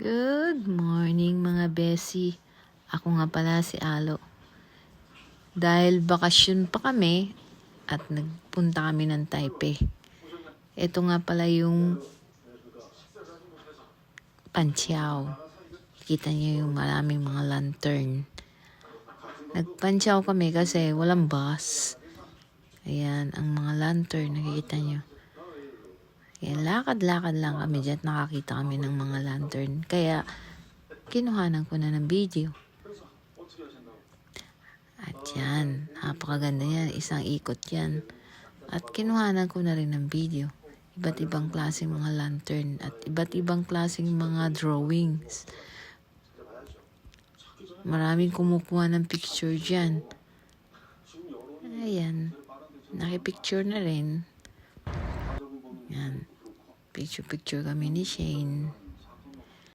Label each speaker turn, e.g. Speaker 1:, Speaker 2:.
Speaker 1: Good morning mga besi. Ako nga pala si Alo. Dahil bakasyon pa kami at nagpunta kami ng Taipei. Ito nga pala yung Panqiao. Kita niyo yung maraming mga lantern. Nagpanqiao kami kasi walang bus. Ayan, ang mga lantern, nakikita niyo. Kaya lakad-lakad lang kami dyan. Nakakita kami ng mga lantern. Kaya, kinuhanan ko na ng video. At yan, napakaganda yan. Isang ikot yan. At kinuhanan ko na rin ng video. Iba't ibang klaseng mga lantern. At iba't ibang klaseng mga drawings. Maraming kumukuha ng picture dyan. Ayan. Nakipicture na rin. Yan. Picture kami ni Shane.